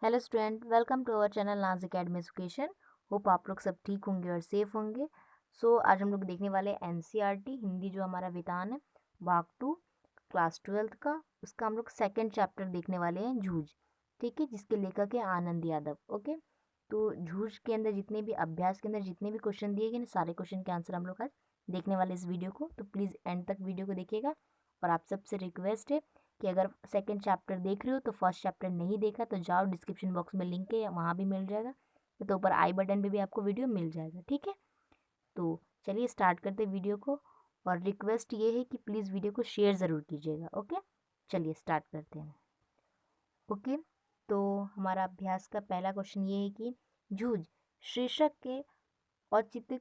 Hello student, welcome to our channel Naaz Academy Education. Hope आप लोग सब ठीक होंगे और सेफ होंगे। आज हम लोग देखने वाले एनसीईआरटी हिंदी जो हमारा विधान है, भाग 2 क्लास 12th का। उसका हम लोग सेकंड चैप्टर देखने वाले हैं, जूझ। ठीक है, जिसके लेखक है आनंद यादव। ओके, तो जूझ के अंदर जितने भी अभ्यास के अंदर जितने भी क्वेश्चन दिए गए ना, सारे क्वेश्चन के आंसर हम लोग आज देखने वाले इस वीडियो को। तो प्लीज़ एंड तक वीडियो को देखिएगा। और आप सबसे रिक्वेस्ट है कि अगर सेकंड चैप्टर देख रहे हो तो फर्स्ट चैप्टर नहीं देखा तो जाओ, डिस्क्रिप्शन बॉक्स में लिंक है, वहाँ भी मिल जाएगा। तो ऊपर आई बटन पे भी आपको वीडियो मिल जाएगा। ठीक है, तो चलिए स्टार्ट करते हैं वीडियो को। और रिक्वेस्ट ये है कि प्लीज़ वीडियो को शेयर ज़रूर कीजिएगा। ओके, चलिए स्टार्ट करते हैं। ओके, तो हमारा अभ्यास का पहला क्वेश्चन ये है कि जूझ शीर्षक के औचित्य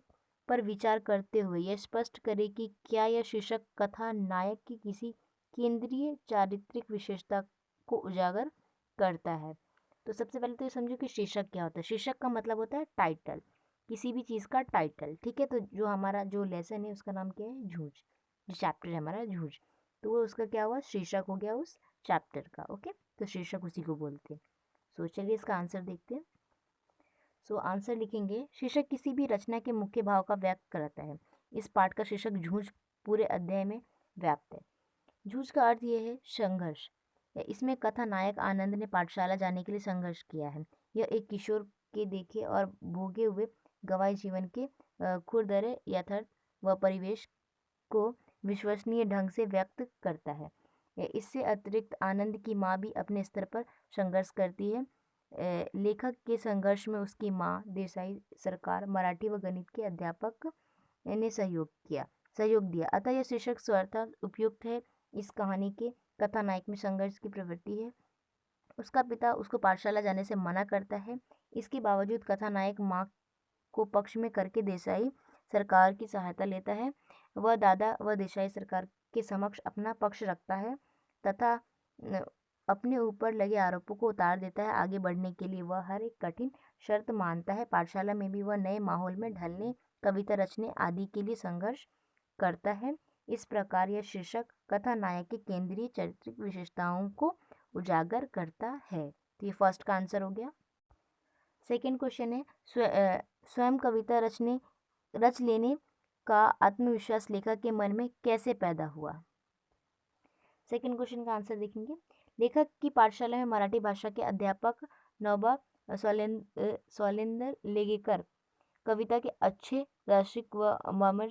पर विचार करते हुए यह स्पष्ट करें कि क्या यह शीर्षक कथा नायक की किसी केंद्रीय चारित्रिक विशेषता को उजागर करता है। तो सबसे पहले तो ये समझो कि शीर्षक क्या होता है। शीर्षक का मतलब होता है टाइटल, किसी भी चीज़ का टाइटल। ठीक है, तो जो हमारा जो लेसन है उसका नाम क्या है, जूझ। जो चैप्टर है हमारा जूझ, तो वो उसका क्या हुआ, शीर्षक हो गया उस चैप्टर का। ओके, तो शीर्षक उसी को बोलते हैं। चलिए इसका आंसर देखते हैं। आंसर लिखेंगे, शीर्षक किसी भी रचना के मुख्य भाव का व्यक्त करता है। इस पाठ का शीर्षक जूझ पूरे अध्याय में व्याप्त है। जूझ का अर्थ यह है संघर्ष। इसमें कथा नायक आनंद ने पाठशाला जाने के लिए संघर्ष किया है। यह एक किशोर के देखे और भोगे हुए गवाही जीवन के खुरदरे यथार्थ व परिवेश को विश्वसनीय ढंग से व्यक्त करता है। इससे अतिरिक्त आनंद की माँ भी अपने स्तर पर संघर्ष करती है। लेखक के संघर्ष में उसकी माँ, देसाई सरकार, मराठी व गणित के अध्यापक ने सहयोग दिया। अतः यह शीर्षक स्वतः उपयुक्त है। इस कहानी के कथानायक में संघर्ष की प्रवृत्ति है। उसका पिता उसको पाठशाला जाने से मना करता है। इसके बावजूद कथानायक माँ को पक्ष में करके देसाई सरकार की सहायता लेता है। वह दादा व देसाई सरकार के समक्ष अपना पक्ष रखता है तथा अपने ऊपर लगे आरोपों को उतार देता है। आगे बढ़ने के लिए वह हर एक कठिन शर्त मानता है। पाठशाला में भी वह नए माहौल में ढलने, कविता रचने आदि के लिए संघर्ष करता है। इस प्रकार यह शीर्षक कथा नायक की केंद्रीय चारित्रिक विशेषताओं को उजागर करता है। तो ये फर्स्ट का आंसर हो गया। सेकेंड क्वेश्चन है, स्वयं कविता रच लेने का आत्मविश्वास लेखक के मन में कैसे पैदा हुआ। सेकेंड क्वेश्चन का आंसर देखेंगे। लेखक की पाठशाला में मराठी भाषा के अध्यापक नौबा सोलेंदर लेगेकर कविता के अच्छे रसिक व मामर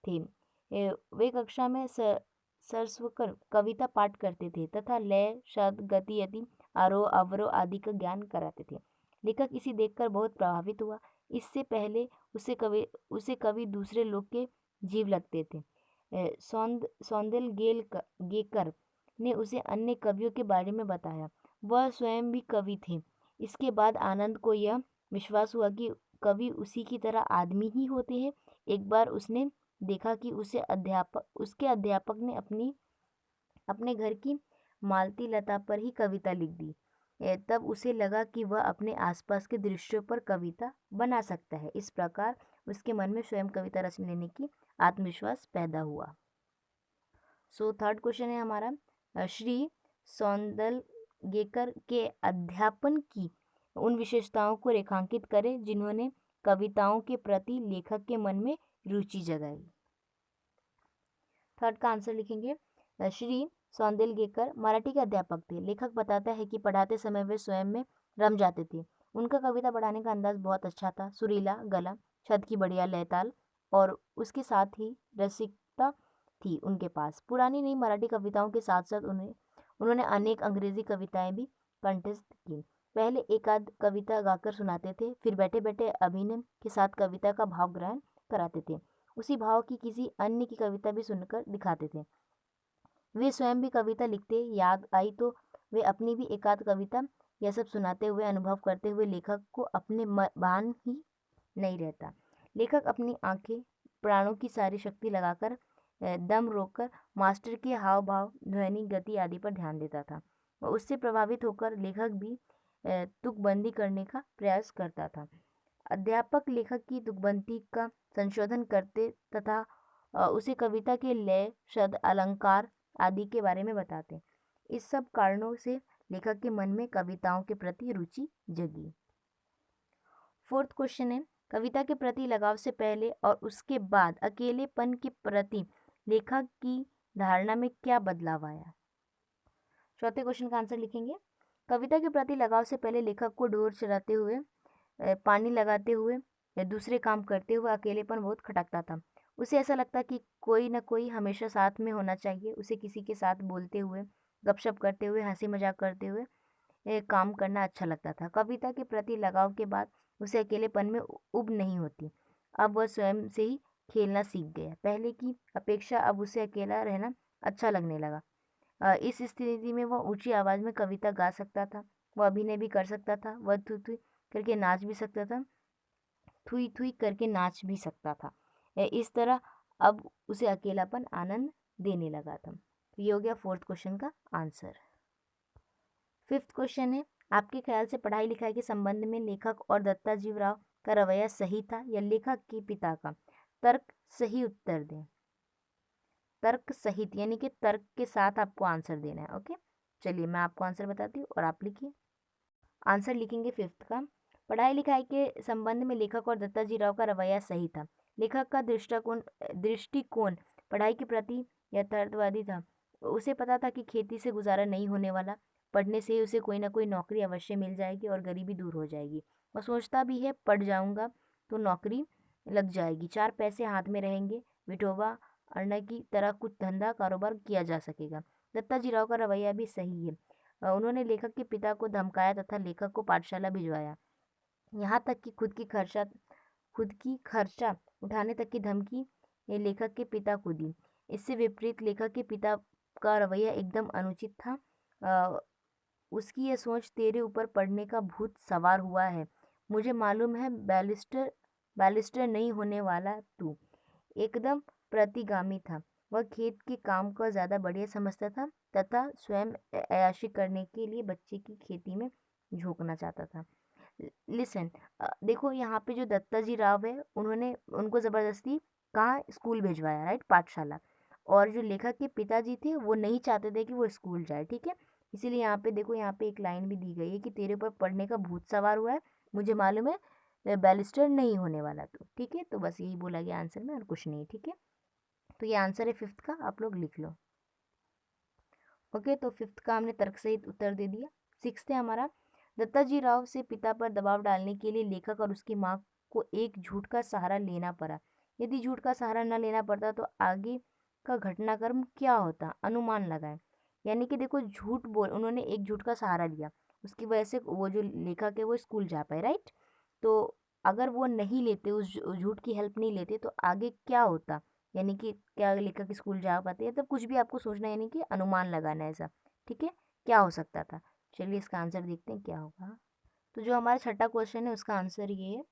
थे। वे कक्षा में सरस्वकर कविता पाठ करते थे तथा लय, शब्द, गति, यति, आरोह अवरोह आदि का ज्ञान कराते थे। लेखक इसे देखकर बहुत प्रभावित हुआ। इससे पहले उसे कवि दूसरे लोग के जीव लगते थे। सौंदल गेकर ने उसे अन्य कवियों के बारे में बताया। वह स्वयं भी कवि थे। इसके बाद आनंद को यह विश्वास हुआ कि कवि उसी की तरह आदमी ही होते हैं। एक बार उसने देखा कि उसके अध्यापक ने अपने घर की मालती लता पर ही कविता लिख दी। तब उसे लगा कि वह अपने आसपास के दृश्यों पर कविता बना सकता है। इस प्रकार उसके मन में स्वयं कविता रच लेने की आत्मविश्वास पैदा हुआ। थर्ड क्वेश्चन है हमारा, श्री सौंदलगेकर के अध्यापन की उन विशेषताओं को रेखांकित करें जिन्होंने कविताओं के प्रति लेखक के मन में रुचि जगाई। थर्ड का आंसर लिखेंगे, श्री सौंदलगेकर मराठी के अध्यापक थे। लेखक बताता है कि पढ़ाते समय वे स्वयं में रम जाते थे। उनका कविता पढ़ाने का अंदाज बहुत अच्छा था, सुरीला गला, छंद की बढ़िया लय ताल और उसके साथ ही रसिकता थी उनके पास। पुरानी नई मराठी कविताओं के साथ साथ उन्होंने अनेक अंग्रेजी कविताएं भी कंठस्थ की। पहले एक आध कविता गाकर सुनाते थे, फिर बैठे बैठे अभिनय के साथ कविता का भाव ग्रहण कराते थे। उसी भाव की किसी अन्य की कविता भी सुनकर दिखाते थे। वे स्वयं भी कविता लिखते, याद आई तो वे अपनी भी एक आध कविता यह सब सुनाते हुए, अनुभव करते हुए लेखक को अपने भान ही नहीं रहता। लेखक अपनी आंखें, प्राणों की सारी शक्ति लगाकर दम रोककर मास्टर के हाव भाव, ध्वनि, गति आदि पर ध्यान देता था। उससे प्रभावित होकर लेखक भी तुकबंदी करने का प्रयास करता था। अध्यापक लेखक की तुकबंदी का संशोधन करते तथा उसे कविता के लय, शब्द, अलंकार आदि के बारे में बताते। इस सब कारणों से लेखक के मन में कविताओं के प्रति रुचि जगी। फोर्थ क्वेश्चन है, कविता के प्रति लगाव से पहले और उसके बाद अकेलेपन के प्रति लेखक की धारणा में क्या बदलाव आया। चौथे क्वेश्चन का आंसर लिखेंगे, कविता के प्रति लगाव से पहले लेखक को ढोर चराते हुए, पानी लगाते हुए या दूसरे काम करते हुए अकेलेपन बहुत खटकता था। उसे ऐसा लगता कि कोई न कोई हमेशा साथ में होना चाहिए। उसे किसी के साथ बोलते हुए, गपशप करते हुए, हंसी मजाक करते हुए काम करना अच्छा लगता था। कविता के प्रति लगाव के बाद उसे अकेलेपन में उब नहीं होती। अब वह स्वयं से ही खेलना सीख गया। पहले की अपेक्षा अब उसे अकेला रहना अच्छा लगने लगा। इस स्थिति में वह ऊंची आवाज में कविता गा सकता था, वह अभिनय भी कर सकता था, वह थुई थुई करके नाच भी सकता था, थुई थुई करके नाच भी सकता था। इस तरह अब उसे अकेलापन आनंद देने लगा था। तो ये हो गया फोर्थ क्वेश्चन का आंसर। फिफ्थ क्वेश्चन है, आपके ख्याल से पढ़ाई लिखाई के संबंध में लेखक और दत्ताजीव राव का रवैया सही था या लेखक के पिता का? तर्क सही उत्तर दें। तर्क सहित यानी कि तर्क के साथ आपको आंसर देना है। ओके, चलिए मैं आपको आंसर बताती हूँ और आप लिखिए। आंसर लिखेंगे फिफ्थ का, पढ़ाई लिखाई के संबंध में लेखक और दत्ताजी राव का रवैया सही था। लेखक का दृष्टिकोण पढ़ाई के प्रति यथार्थवादी था। उसे पता था कि खेती से गुजारा नहीं होने वाला, पढ़ने से ही उसे कोई ना कोई नौकरी अवश्य मिल जाएगी और गरीबी दूर हो जाएगी। वह सोचता भी है पढ़ जाऊंगा तो नौकरी लग जाएगी, 4 पैसे हाथ में रहेंगे, विठोबा अण्णा की तरह कुछ धंधा कारोबार किया जा सकेगा। दत्ताजी राव का रवैया भी सही है। उन्होंने लेखक के पिता को धमकाया तथा लेखक को पाठशाला भिजवाया, यहाँ तक कि खुद की खर्चा उठाने तक की धमकी ये लेखक के पिता को दी। इससे विपरीत लेखक के पिता का रवैया एकदम अनुचित था। उसकी यह सोच, तेरे ऊपर पढ़ने का भूत सवार हुआ है, मुझे मालूम है बैरिस्टर नहीं होने वाला तू, एकदम प्रतिगामी था। वह खेत के काम को ज़्यादा बढ़िया समझता था तथा स्वयं अय्याशी करने के लिए बच्चे की खेती में झोंकना चाहता था। लिसन, देखो यहाँ पे जो दत्ताजी राव है उन्होंने उनको ज़बरदस्ती कहाँ स्कूल भिजवाया, राइट, पाठशाला। और जो लेखक के पिताजी थे वो नहीं चाहते थे कि वो स्कूल जाए, ठीक है। इसीलिए यहाँ पे देखो, यहाँ पे एक लाइन भी दी गई है कि तेरे ऊपर पढ़ने का भूत सवार हुआ है, मुझे मालूम है बैरिस्टर नहीं होने वाला तू, ठीक है। तो बस यही बोला गया आंसर में और कुछ नहीं, ठीक है। तो ये आंसर है फिफ्थ का, आप लोग लिख लो। ओके, तो फिफ्थ का हमने तर्क सहित उत्तर दे दिया। सिक्स्थ है हमारा, दत्ताजी राव से पिता पर दबाव डालने के लिए लेखक और उसकी माँ को एक झूठ का सहारा लेना पड़ा। यदि झूठ का सहारा न लेना पड़ता तो आगे का घटनाक्रम क्या होता, अनुमान लगाएं। यानी कि देखो, उन्होंने एक झूठ का सहारा लिया, उसकी वजह से वो जो लेखक है वो स्कूल जा पाए, राइट। तो अगर वो नहीं लेते, उस झूठ की हेल्प नहीं लेते, तो आगे क्या होता, यानी कि क्या लेखक स्कूल जा पाते हैं, तब कुछ भी आपको सोचना है, यानी कि अनुमान लगाना है ऐसा, ठीक है, क्या हो सकता था। चलिए इसका आंसर देखते हैं क्या होगा। तो जो हमारा छठा क्वेश्चन है उसका आंसर ये है,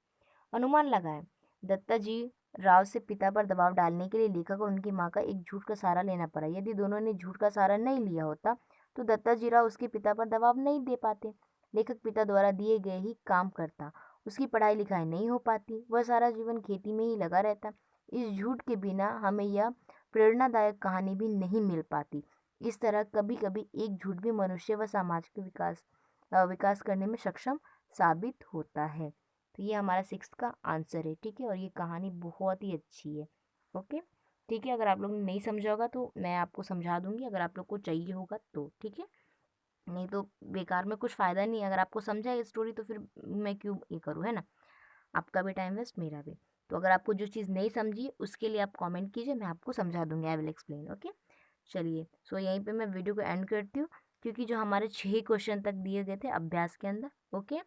अनुमान लगाएं। दत्ताजी राव से पिता पर दबाव डालने के लिए लेखक और उनकी माँ का एक झूठ का सहारा लेना पड़ा। यदि दोनों ने झूठ का सहारा नहीं लिया होता तो दत्ताजी राव उसके पिता पर दबाव नहीं दे पाते, लेखक पिता द्वारा दिए गए ही काम करता, उसकी पढ़ाई लिखाई नहीं हो पाती, वह सारा जीवन खेती में ही लगा रहता। इस झूठ के बिना हमें यह प्रेरणादायक कहानी भी नहीं मिल पाती। इस तरह कभी कभी एक झूठ भी मनुष्य व समाज के विकास करने में सक्षम साबित होता है। तो ये हमारा सिक्स का आंसर है, ठीक है। और ये कहानी बहुत ही अच्छी है। ओके, ठीक है। अगर आप लोगों ने नहीं समझा होगा तो मैं आपको समझा दूंगी, अगर आप लोग को चाहिए होगा तो, ठीक है। नहीं तो बेकार में कुछ फ़ायदा नहीं है। अगर आपको समझा है स्टोरी तो फिर मैं क्यों ये करूँ, है ना। आपका भी टाइम वेस्ट, मेरा भी। तो अगर आपको जो चीज़ नहीं समझी उसके लिए आप कमेंट कीजिए, मैं आपको समझा दूंगी, आई विल एक्सप्लेन। ओके, चलिए। सो यहीं पे मैं वीडियो को एंड करती हूँ, क्योंकि जो हमारे 6 क्वेश्चन तक दिए गए थे अभ्यास के अंदर। ओके,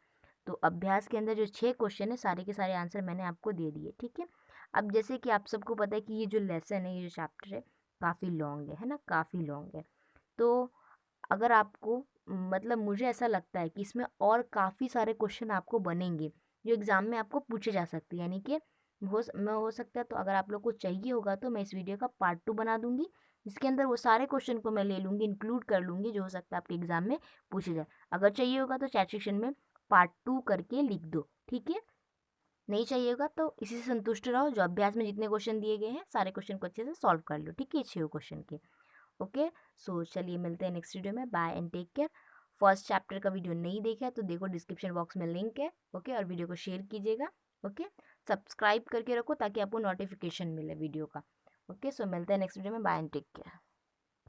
तो अभ्यास के अंदर जो 6 क्वेश्चन है सारे के सारे आंसर मैंने आपको दे दिए, ठीक है। अब जैसे कि आप सबको पता है कि ये जो लेसन है, ये जो चैप्टर है, काफ़ी लॉन्ग है ना, काफ़ी लॉन्ग है। तो अगर आपको मतलब मुझे ऐसा लगता है कि इसमें और काफ़ी सारे क्वेश्चन आपको बनेंगे जो एग्ज़ाम में आपको पूछे जा सकते हैं, यानी कि हो सकता है। तो अगर आप लोग को चाहिए होगा तो मैं इस वीडियो का पार्ट 2 बना दूंगी, इसके अंदर वो सारे क्वेश्चन को मैं ले लूँगी, इंक्लूड कर लूँगी, जो हो सकता है आपके एग्ज़ाम में पूछे जाए। अगर चाहिए होगा तो चैट सेक्शन में पार्ट 2 करके लिख दो, ठीक है। नहीं चाहिए होगा तो इसी से संतुष्ट रहो, जो अभ्यास में जितने क्वेश्चन दिए गए हैं सारे क्वेश्चन को अच्छे से सॉल्व कर लो, ठीक है, 6 क्वेश्चन के। ओके, सो चलिए मिलते हैं नेक्स्ट वीडियो में। Bye and take care. First chapter का वीडियो नहीं देखा है तो देखो, डिस्क्रिप्शन बॉक्स में लिंक है। ओके, और वीडियो को शेयर कीजिएगा। ओके, सब्सक्राइब करके रखो ताकि आपको नोटिफिकेशन मिले वीडियो का। ओके, सो मिलते हैं नेक्स्ट वीडियो में। Bye and take care.